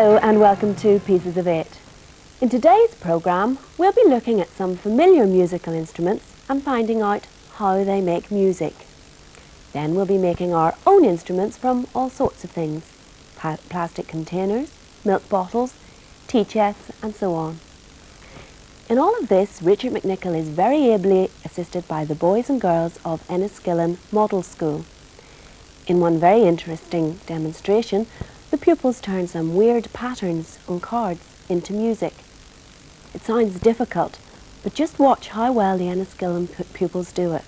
Hello and welcome to Pieces of Eight. In today's programme, we'll be looking at some familiar musical instruments and finding out how they make music. Then we'll be making our own instruments from all sorts of things. Plastic containers, milk bottles, tea chests and so on. In all of this, Richard McNichol is very ably assisted by the boys and girls of Enniskillen Model School. In one very interesting demonstration, the pupils turned some weird patterns on cards into music. It sounds difficult, but just watch how well the Enniskillen pupils do it.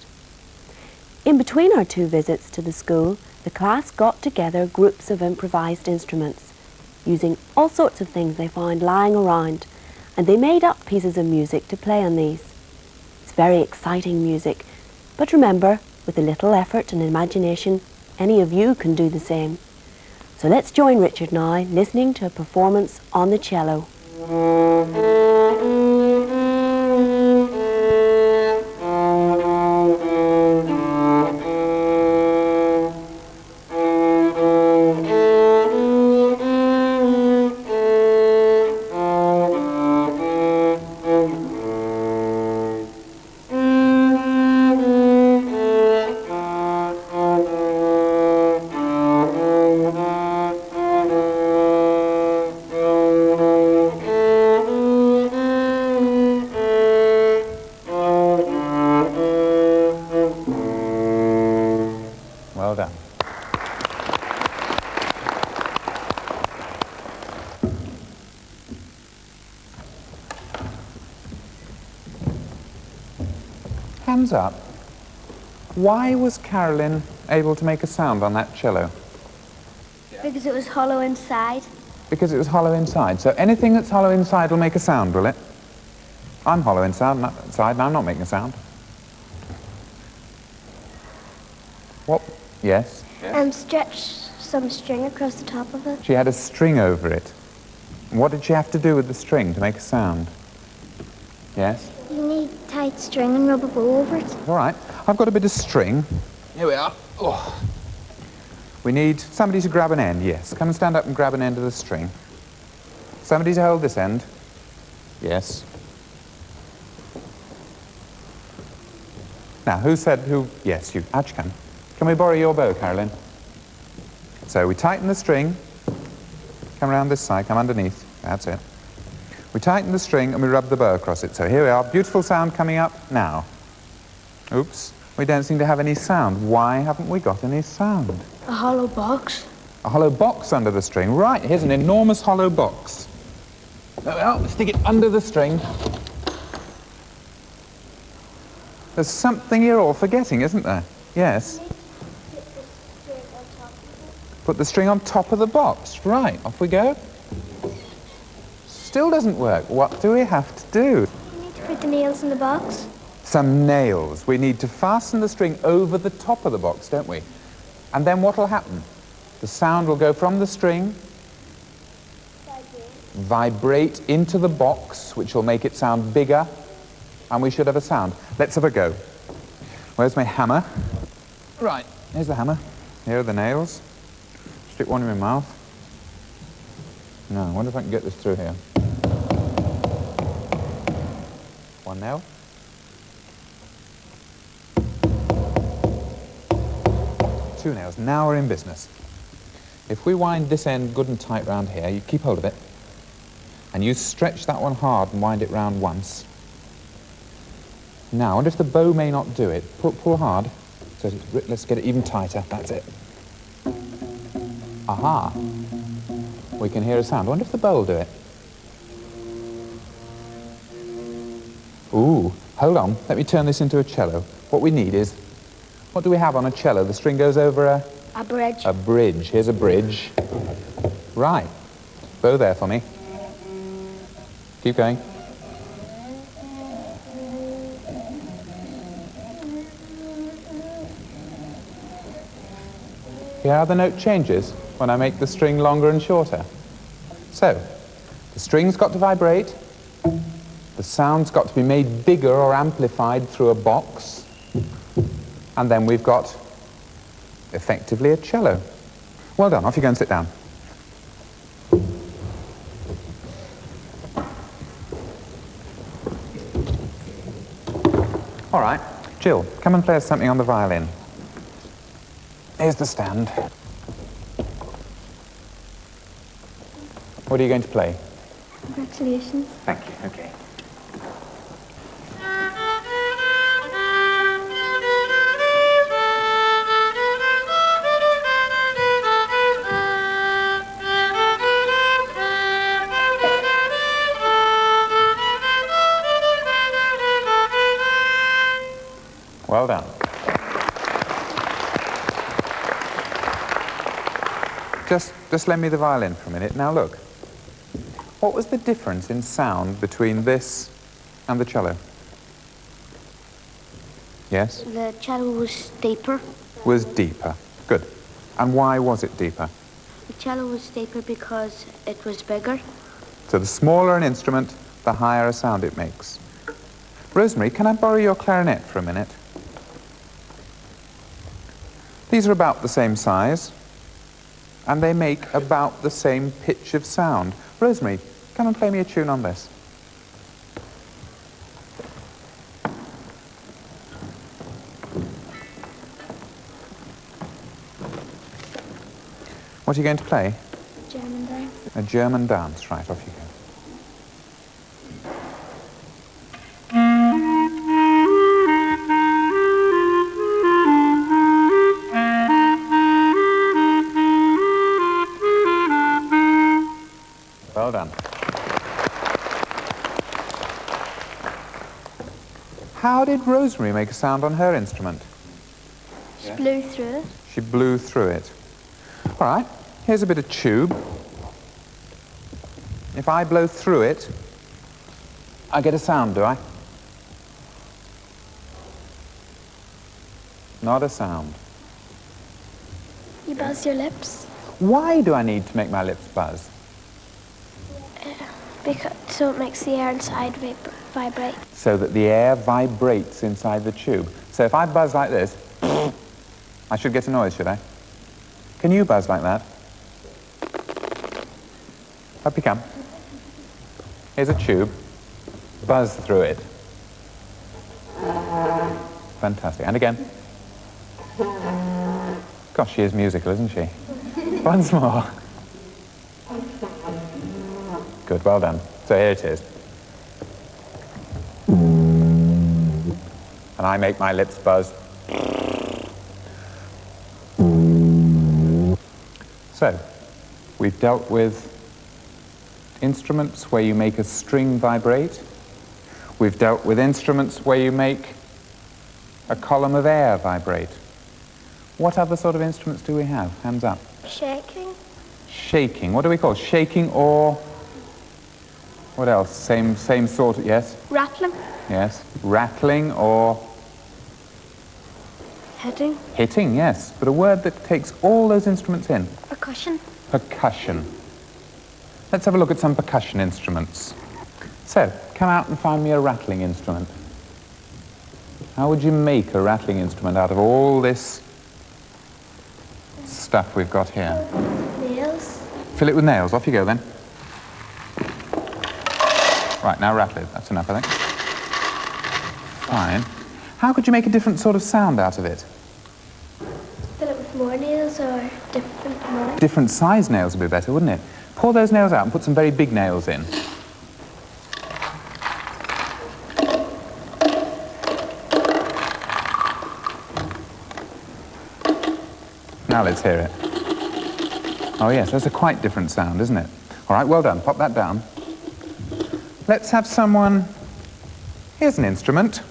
In between our two visits to the school, the class got together groups of improvised instruments, using all sorts of things they found lying around, and they made up pieces of music to play on these. It's very exciting music, but remember, with a little effort and imagination, any of you can do the same. So let's join Richard now, listening to a performance on the cello. Well done. Hands up. Why was Carolyn able to make a sound on that cello? Because it was hollow inside. Because it was hollow inside. So anything that's hollow inside will make a sound, will it? I'm hollow inside and I'm not making a sound. What? Yes? Stretch some string across the top of it. She had a string over it. What did she have to do with the string to make a sound? Yes? You need tight string and rub a bow over it. All right. I've got a bit of string. Here we are. Oh. We need somebody to grab an end, yes. Come and stand up and grab an end of the string. Somebody to hold this end. Yes. Now, who said who? Yes, you. Out you come. Can we borrow your bow, Carolyn? So we tighten the string. Come around this side, come underneath. That's it. We tighten the string and we rub the bow across it. So here we are, beautiful sound coming up now. Oops, we don't seem to have any sound. Why haven't we got any sound? A hollow box. A hollow box under the string. Right, here's an enormous hollow box. There we are, stick it under the string. There's something you're all forgetting, isn't there? Yes. Put the string on top of the box. Right, off we go. Still doesn't work. What do we have to do? You need to put the nails in the box. Some nails. We need to fasten the string over the top of the box, don't we? And then what will happen? The sound will go from the string, vibrate into the box, which will make it sound bigger, and we should have a sound. Let's have a go. Where's my hammer? Right, here's the hammer. Here are the nails. Stick one in my mouth. No, I wonder if I can get this through here. One nail. Two nails. Now we're in business. If we wind this end good and tight round here, you keep hold of it, and you stretch that one hard and wind it round once. Now, I wonder if the bow may not do it. Pull hard. So let's get it even tighter. That's it. Aha. We can hear a sound. I wonder if the bow will do it. Ooh, hold on. Let me turn this into a cello. What we need is, what do we have on a cello? The string goes over a bridge. A bridge. Here's a bridge. Right. Bow there for me. Keep going. See how the note changes when I make the string longer and shorter? So, the string's got to vibrate, the sound's got to be made bigger or amplified through a box, and then we've got, effectively, a cello. Well done, off you go and sit down. All right. Jill, come and play us something on the violin. Here's the stand. What are you going to play? Congratulations. Thank you. Okay. Well done. Just lend me the violin for a minute. Now look. What was the difference in sound between this and the cello? Yes? The cello was deeper. Was deeper. Good. And why was it deeper? The cello was deeper because it was bigger. So the smaller an instrument, the higher a sound it makes. Rosemary, can I borrow your clarinet for a minute? These are about the same size, and they make about the same pitch of sound. Rosemary, come and play me a tune on this. What are you going to play? German dance. A German dance. Right, off you go. Well done. How did Rosemary make a sound on her instrument? She blew through it. She blew through it. All right, here's a bit of tube. If I blow through it, I get a sound, do I? Not a sound. You buzz your lips. Why do I need to make my lips buzz? So it makes the air inside vibrate. So that the air vibrates inside the tube. So if I buzz like this, I should get a noise, should I? Can you buzz like that? Up you come. Here's a tube. Buzz through it. Fantastic. And again. Gosh, she is musical, isn't she? Once more. Good, well done. So here it is. And I make my lips buzz. So, we've dealt with instruments where you make a string vibrate. We've dealt with instruments where you make a column of air vibrate. What other sort of instruments do we have? Hands up. Shaking. Shaking. What do we call it? Shaking or... What else? Same sort of... Yes? Rattling. Yes. Rattling or... Hitting. Hitting, yes. But a word that takes all those instruments in. Percussion. Percussion. Let's have a look at some percussion instruments. So, come out and find me a rattling instrument. How would you make a rattling instrument out of all this stuff we've got here? Nails. Fill it with nails. Off you go, then. Right, now rattle it. That's enough, I think. Fine. How could you make a different sort of sound out of it? Fill it with more nails or different more? Different size nails would be better, wouldn't it? Pour those nails out and put some very big nails in. Now let's hear it. Oh yes, that's a quite different sound, isn't it? All right, well done. Pop that down. Let's have someone... Here's an instrument.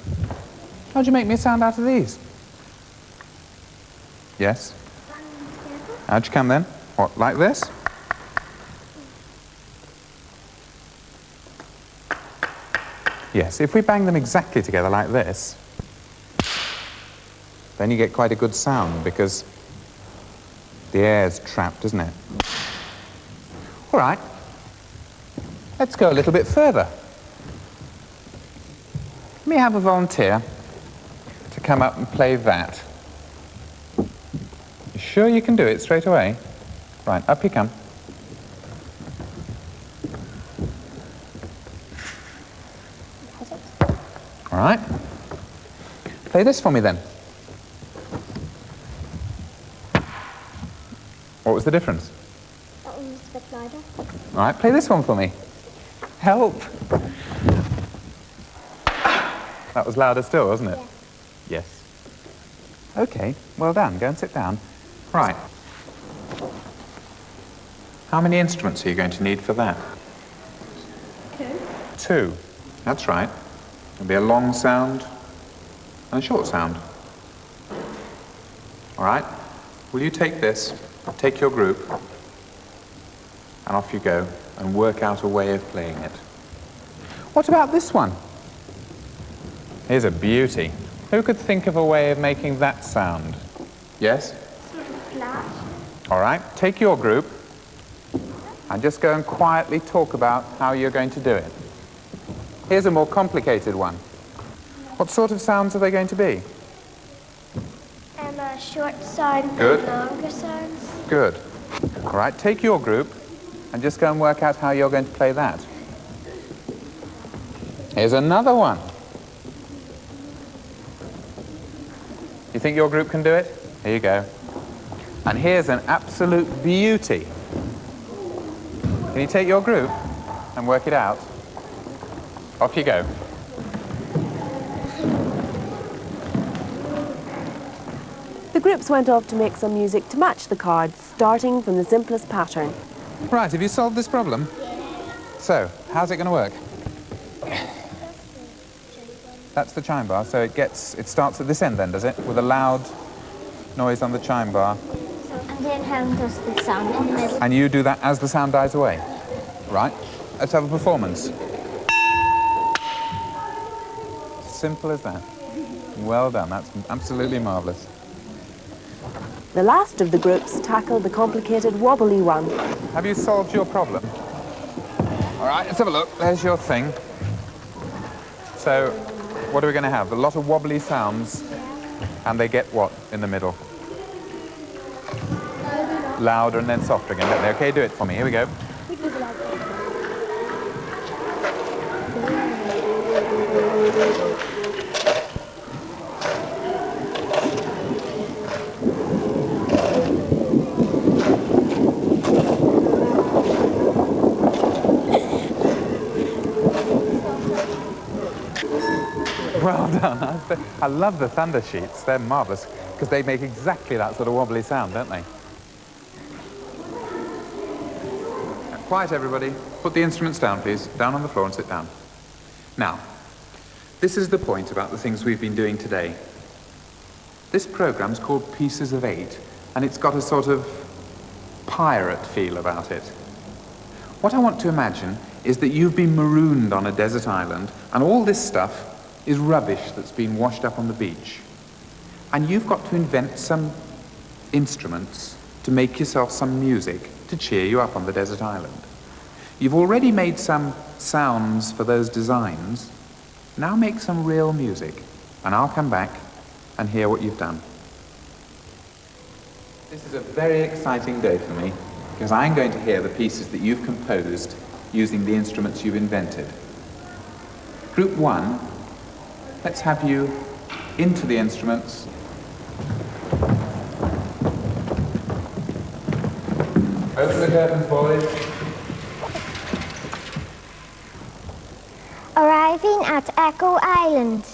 How'd you make me a sound out of these? Yes? How'd you come then? What, like this? Yes, if we bang them exactly together like this, then you get quite a good sound because the air's trapped, isn't it? All right. Let's go a little bit further. Let me have a volunteer to come up and play that. You sure you can do it straight away? Right, up you come. All right. Play this for me then. What was the difference? That one was a bit louder. All right, play this one for me. Help! That was louder still, wasn't it? Yeah. Yes. Okay, well done. Go and sit down. Right. How many instruments are you going to need for that? 2. 2. That's right. There'll be a long sound and a short sound. All right. Will you take this, take your group, and off you go and work out a way of playing it. What about this one? Here's a beauty. Who could think of a way of making that sound? Yes? Sort of flat. All right, take your group and just go and quietly talk about how you're going to do it. Here's a more complicated one. What sort of sounds are they going to be? A short sound Good. and longer sounds. Good. All right, take your group and just go and work out how you're going to play that. Here's another one. You think your group can do it? Here you go. And here's an absolute beauty. Can you take your group and work it out? Off you go. The groups went off to make some music to match the cards, starting from the simplest pattern. Right, have you solved this problem? So, how's it going to work? That's the chime bar, so it starts at this end then, does it? With a loud noise on the chime bar. And then Helen does the sound in the middle. And you do that as the sound dies away. Right, let's have a performance. Simple as that. Well done, that's absolutely marvellous. The last of the groups tackled the complicated wobbly one. Have you solved your problem? All right, let's have a look. There's your thing. So, what are we going to have? A lot of wobbly sounds, and they get what in the middle? Louder and then softer again, don't they? Okay, do it for me. Here we go. Well done. I love the thunder sheets. They're marvellous because they make exactly that sort of wobbly sound, don't they? Now, quiet, everybody. Put the instruments down, please. Down on the floor and sit down. Now, this is the point about the things we've been doing today. This program's called Pieces of 8, and it's got a sort of pirate feel about it. What I want to imagine is that you've been marooned on a desert island, and all this stuff is rubbish that's been washed up on the beach. And you've got to invent some instruments to make yourself some music to cheer you up on the desert island. You've already made some sounds for those designs. Now make some real music, and I'll come back and hear what you've done. This is a very exciting day for me, because I'm going to hear the pieces that you've composed using the instruments you've invented. Group 1, let's have you into the instruments. Open the curtains, boys. Arriving at Echo Island.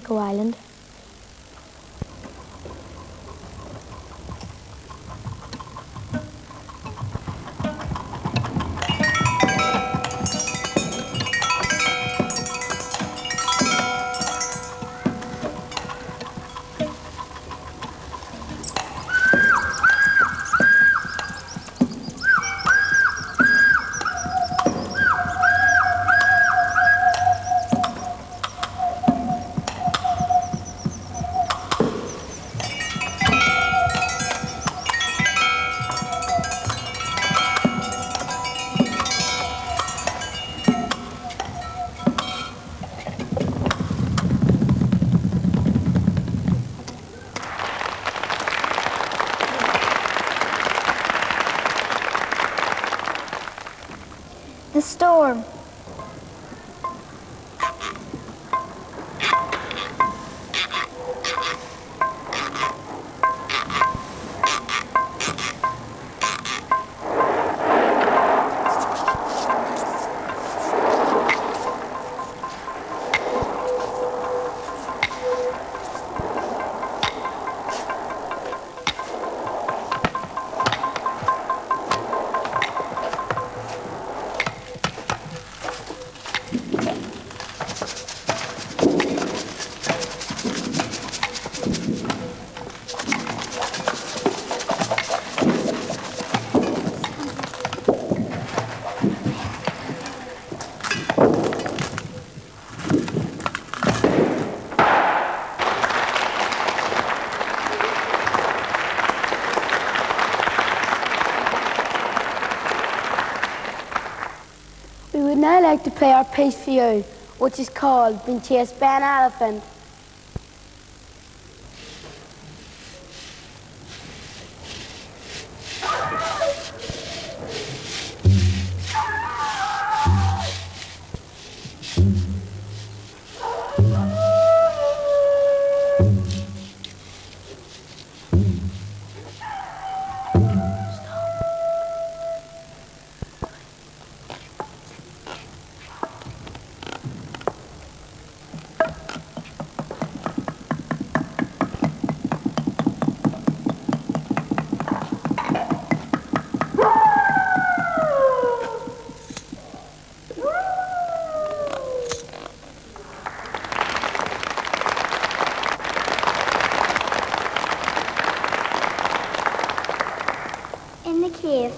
Echo Island. The storm. We would now like to play our piece for you, which is called Being Chased by an Elephant. In the cave.